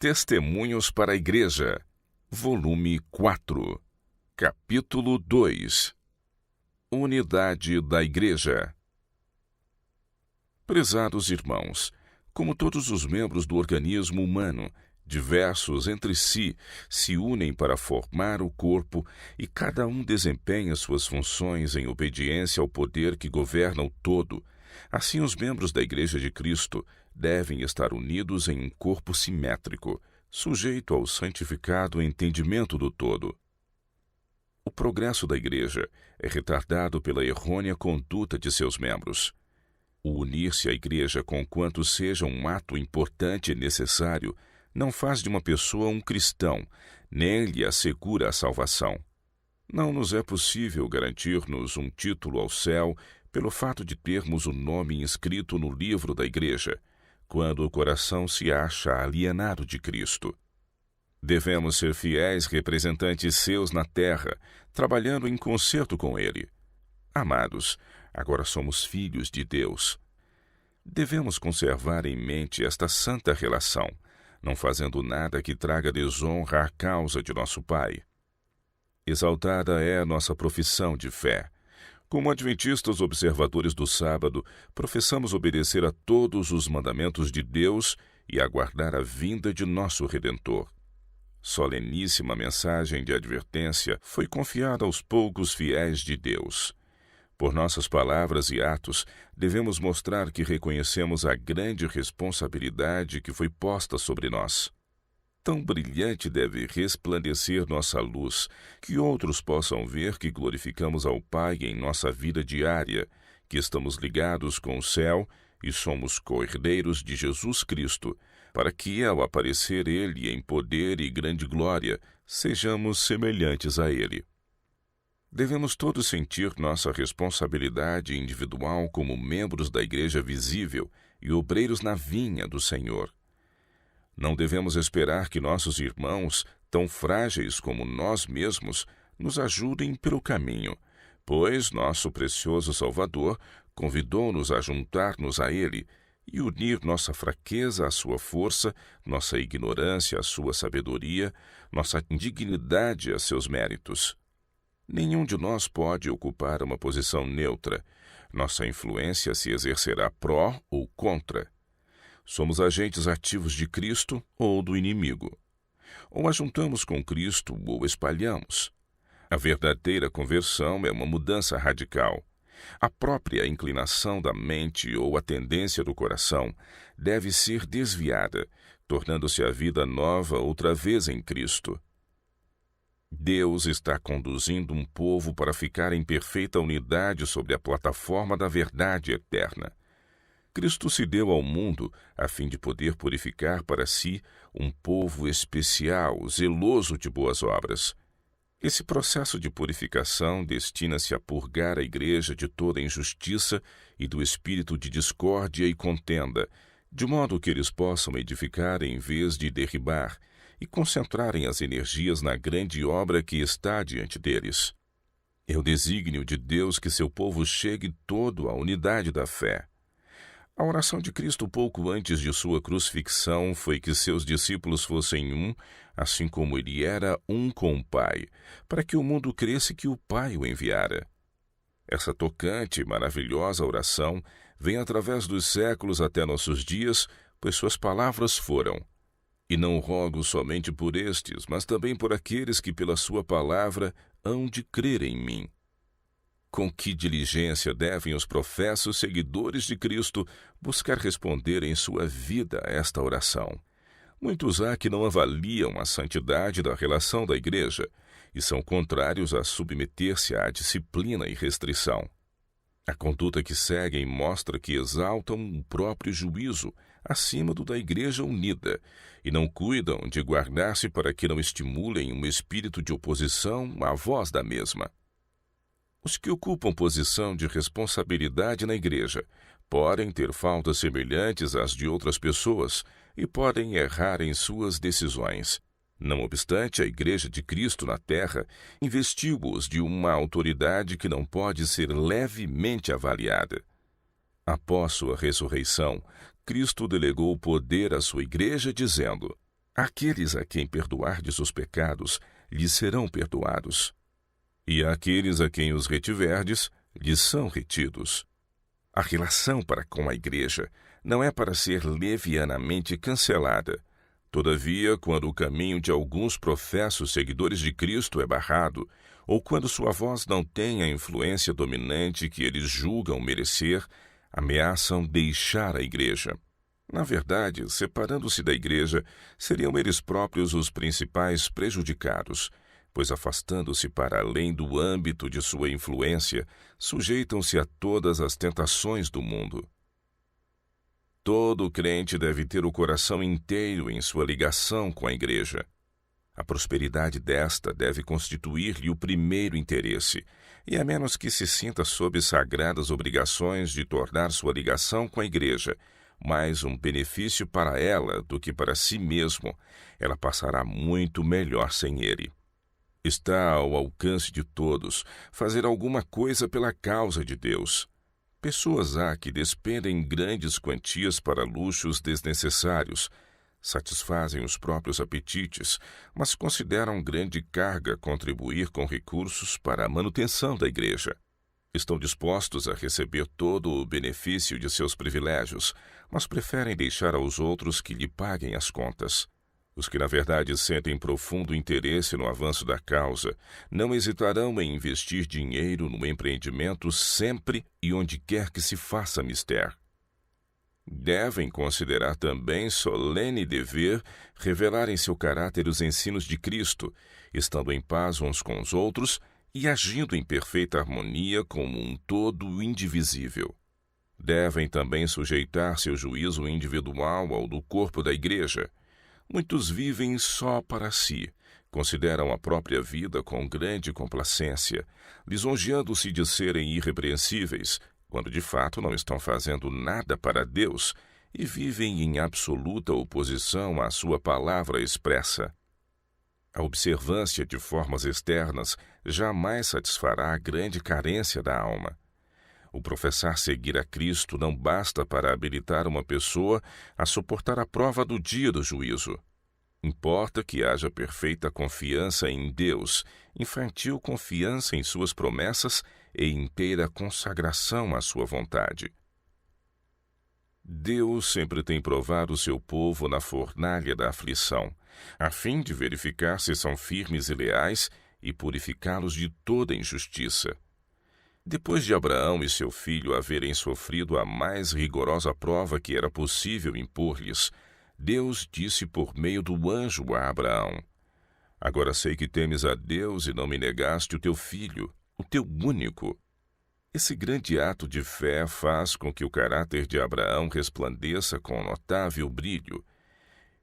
Testemunhos para a Igreja, volume 4, capítulo 2. Unidade da Igreja. Prezados irmãos, como todos os membros do organismo humano, diversos entre si, se unem para formar o corpo e cada um desempenha suas funções em obediência ao poder que governa o todo, assim os membros da Igreja de Cristo devem estar unidos em um corpo simétrico, sujeito ao santificado entendimento do todo. O progresso da Igreja é retardado pela errônea conduta de seus membros. O unir-se à Igreja conquanto seja um ato importante e necessário não faz de uma pessoa um cristão, nem lhe assegura a salvação. Não nos é possível garantir-nos um título ao céu pelo fato de termos o nome inscrito no livro da Igreja, quando o coração se acha alienado de Cristo. Devemos ser fiéis representantes seus na terra, trabalhando em concerto com Ele. Amados, agora somos filhos de Deus. Devemos conservar em mente esta santa relação, não fazendo nada que traga desonra à causa de nosso Pai. Exaltada é a nossa profissão de fé. Como adventistas observadores do sábado, professamos obedecer a todos os mandamentos de Deus e aguardar a vinda de nosso Redentor. Soleníssima mensagem de advertência foi confiada aos poucos fiéis de Deus. Por nossas palavras e atos, devemos mostrar que reconhecemos a grande responsabilidade que foi posta sobre nós. Tão brilhante deve resplandecer nossa luz, que outros possam ver que glorificamos ao Pai em nossa vida diária, que estamos ligados com o céu e somos co-herdeiros de Jesus Cristo, para que, ao aparecer Ele em poder e grande glória, sejamos semelhantes a Ele. Devemos todos sentir nossa responsabilidade individual como membros da Igreja visível e obreiros na vinha do Senhor. Não devemos esperar que nossos irmãos, tão frágeis como nós mesmos, nos ajudem pelo caminho, pois nosso precioso Salvador convidou-nos a juntar-nos a Ele e unir nossa fraqueza à sua força, nossa ignorância à sua sabedoria, nossa indignidade a seus méritos. Nenhum de nós pode ocupar uma posição neutra. Nossa influência se exercerá pró ou contra. Somos agentes ativos de Cristo ou do inimigo. Ou ajuntamos com Cristo ou espalhamos. A verdadeira conversão é uma mudança radical. A própria inclinação da mente ou a tendência do coração deve ser desviada, tornando-se a vida nova outra vez em Cristo. Deus está conduzindo um povo para ficar em perfeita unidade sobre a plataforma da verdade eterna. Cristo se deu ao mundo a fim de poder purificar para si um povo especial, zeloso de boas obras. Esse processo de purificação destina-se a purgar a Igreja de toda injustiça e do espírito de discórdia e contenda, de modo que eles possam edificar em vez de derribar e concentrarem as energias na grande obra que está diante deles. É o desígnio de Deus que seu povo chegue todo à unidade da fé. A oração de Cristo pouco antes de sua crucifixão foi que seus discípulos fossem um, assim como ele era um com o Pai, para que o mundo cresse que o Pai o enviara. Essa tocante e maravilhosa oração vem através dos séculos até nossos dias, pois suas palavras foram: "E não rogo somente por estes, mas também por aqueles que pela sua palavra hão de crer em mim." Com que diligência devem os professos seguidores de Cristo buscar responder em sua vida a esta oração? Muitos há que não avaliam a santidade da relação da Igreja e são contrários a submeter-se à disciplina e restrição. A conduta que seguem mostra que exaltam o próprio juízo acima do da Igreja unida e não cuidam de guardar-se para que não estimulem um espírito de oposição à voz da mesma. Os que ocupam posição de responsabilidade na Igreja podem ter faltas semelhantes às de outras pessoas e podem errar em suas decisões. Não obstante, a Igreja de Cristo na terra investiu-os de uma autoridade que não pode ser levemente avaliada. Após sua ressurreição, Cristo delegou o poder à sua Igreja, dizendo: Aqueles a quem perdoardes os pecados, lhes serão perdoados. E aqueles a quem os retiverdes, lhes são retidos. A relação para com a igreja não é para ser levianamente cancelada. Todavia, quando o caminho de alguns professos seguidores de Cristo é barrado, ou quando sua voz não tem a influência dominante que eles julgam merecer, ameaçam deixar a igreja. Na verdade, separando-se da igreja, seriam eles próprios os principais prejudicados, pois afastando-se para além do âmbito de sua influência, sujeitam-se a todas as tentações do mundo. Todo crente deve ter o coração inteiro em sua ligação com a igreja. A prosperidade desta deve constituir-lhe o primeiro interesse, e a menos que se sinta sob sagradas obrigações de tornar sua ligação com a igreja mais um benefício para ela do que para si mesmo, ela passará muito melhor sem ele. Está ao alcance de todos fazer alguma coisa pela causa de Deus. Pessoas há que despendem grandes quantias para luxos desnecessários, satisfazem os próprios apetites, mas consideram grande carga contribuir com recursos para a manutenção da igreja. Estão dispostos a receber todo o benefício de seus privilégios, mas preferem deixar aos outros que lhe paguem as contas. Os que, na verdade, sentem profundo interesse no avanço da causa, não hesitarão em investir dinheiro no empreendimento sempre e onde quer que se faça mister. Devem considerar também solene dever revelar em seu caráter os ensinos de Cristo, estando em paz uns com os outros e agindo em perfeita harmonia como um todo indivisível. Devem também sujeitar seu juízo individual ao do corpo da igreja. Muitos vivem só para si, consideram a própria vida com grande complacência, lisonjeando-se de serem irrepreensíveis, quando de fato não estão fazendo nada para Deus, e vivem em absoluta oposição à sua palavra expressa. A observância de formas externas jamais satisfará a grande carência da alma. O professar seguir a Cristo não basta para habilitar uma pessoa a suportar a prova do dia do juízo. Importa que haja perfeita confiança em Deus, infantil confiança em suas promessas e inteira consagração à sua vontade. Deus sempre tem provado o seu povo na fornalha da aflição, a fim de verificar se são firmes e leais e purificá-los de toda injustiça. Depois de Abraão e seu filho haverem sofrido a mais rigorosa prova que era possível impor-lhes, Deus disse por meio do anjo a Abraão: "Agora sei que temes a Deus e não me negaste o teu filho, o teu único." Esse grande ato de fé faz com que o caráter de Abraão resplandeça com notável brilho.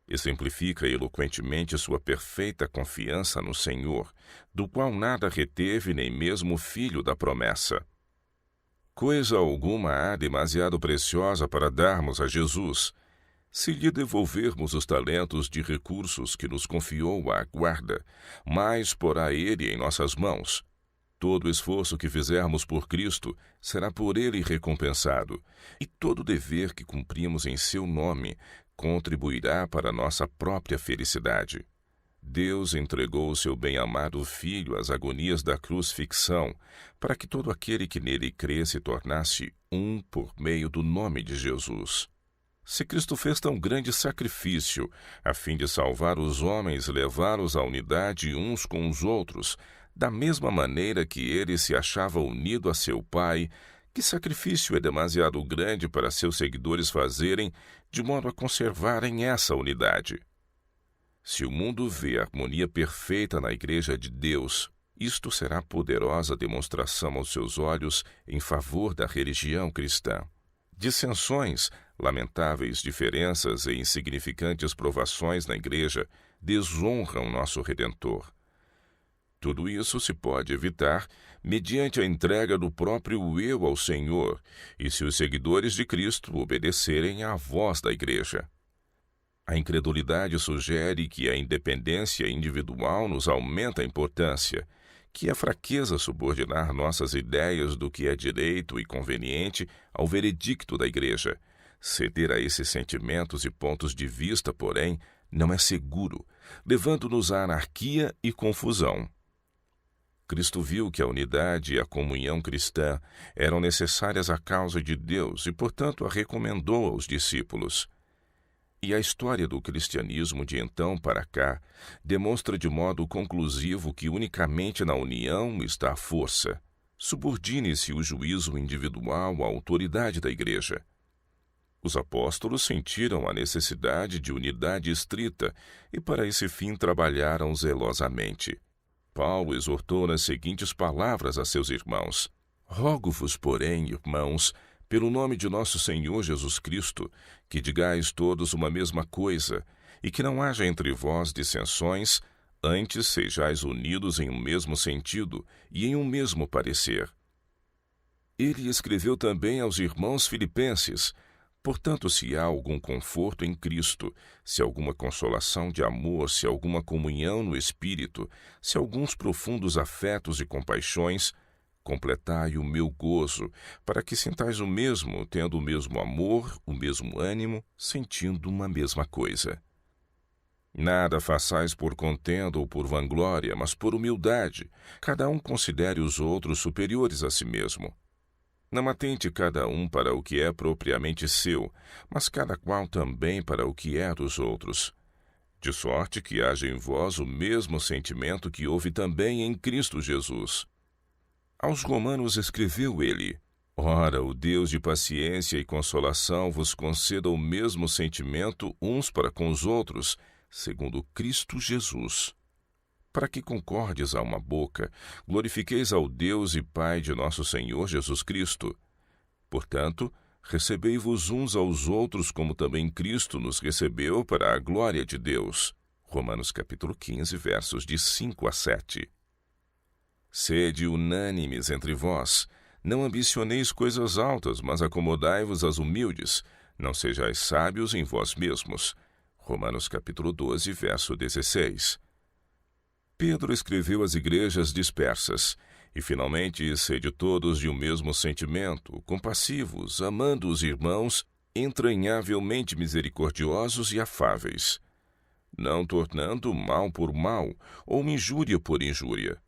Exemplifica eloquentemente sua perfeita confiança no Senhor, do qual nada reteve nem mesmo o filho da promessa. Coisa alguma há demasiado preciosa para darmos a Jesus. Se lhe devolvermos os talentos de recursos que nos confiou a guarda, mais porá ele em nossas mãos. Todo o esforço que fizermos por Cristo será por ele recompensado, e todo dever que cumprimos em seu nome contribuirá para nossa própria felicidade. Deus entregou o seu bem-amado Filho às agonias da crucifixão, para que todo aquele que nele crê se tornasse um por meio do nome de Jesus. Se Cristo fez tão grande sacrifício, a fim de salvar os homens e levá-los à unidade uns com os outros, da mesma maneira que ele se achava unido a seu Pai, que sacrifício é demasiado grande para seus seguidores fazerem, de modo a conservarem essa unidade? Se o mundo vê a harmonia perfeita na Igreja de Deus, isto será poderosa demonstração aos seus olhos em favor da religião cristã. Dissensões, lamentáveis diferenças e insignificantes provações na Igreja desonram nosso Redentor. Tudo isso se pode evitar mediante a entrega do próprio eu ao Senhor e se os seguidores de Cristo obedecerem à voz da Igreja. A incredulidade sugere que a independência individual nos aumenta a importância, que a fraqueza subordinar nossas ideias do que é direito e conveniente ao veredicto da Igreja. Ceder a esses sentimentos e pontos de vista, porém, não é seguro, levando-nos à anarquia e confusão. Cristo viu que a unidade e a comunhão cristã eram necessárias à causa de Deus e, portanto, a recomendou aos discípulos. E a história do cristianismo de então para cá demonstra de modo conclusivo que unicamente na união está a força. Subordine-se o juízo individual à autoridade da Igreja. Os apóstolos sentiram a necessidade de unidade estrita e para esse fim trabalharam zelosamente. Paulo exortou nas seguintes palavras a seus irmãos: Rogo-vos, porém, irmãos, pelo nome de nosso Senhor Jesus Cristo, que digais todos uma mesma coisa, e que não haja entre vós dissensões, antes sejais unidos em um mesmo sentido e em um mesmo parecer. Ele escreveu também aos irmãos filipenses: Portanto, se há algum conforto em Cristo, se alguma consolação de amor, se alguma comunhão no Espírito, se alguns profundos afetos e compaixões, completai o meu gozo, para que sintais o mesmo, tendo o mesmo amor, o mesmo ânimo, sentindo uma mesma coisa. Nada façais por contenda ou por vanglória, mas por humildade. Cada um considere os outros superiores a si mesmo. Não atente cada um para o que é propriamente seu, mas cada qual também para o que é dos outros. De sorte que haja em vós o mesmo sentimento que houve também em Cristo Jesus. Aos Romanos escreveu ele: Ora, o Deus de paciência e consolação vos conceda o mesmo sentimento uns para com os outros, segundo Cristo Jesus. Para que concordes a uma boca, glorifiqueis ao Deus e Pai de nosso Senhor Jesus Cristo. Portanto, recebei-vos uns aos outros como também Cristo nos recebeu para a glória de Deus. Romanos capítulo 15, versos de 5 a 7. Sede unânimes entre vós, não ambicioneis coisas altas, mas acomodai-vos às humildes, não sejais sábios em vós mesmos. Romanos capítulo 12, verso 16. Pedro escreveu às igrejas dispersas: E finalmente sede todos de um mesmo sentimento, compassivos, amando os irmãos, entranhavelmente misericordiosos e afáveis, não tornando mal por mal, ou injúria por injúria.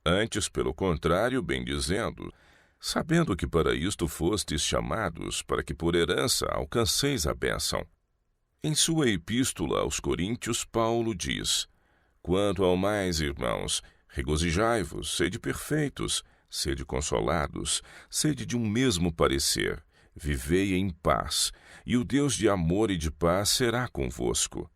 Antes, pelo contrário, bendizendo, sabendo que para isto fostes chamados, para que por herança alcanceis a bênção. Em sua epístola aos Coríntios, Paulo diz: Quanto ao mais, irmãos, regozijai-vos, sede perfeitos, sede consolados, sede de um mesmo parecer, vivei em paz, e o Deus de amor e de paz será convosco.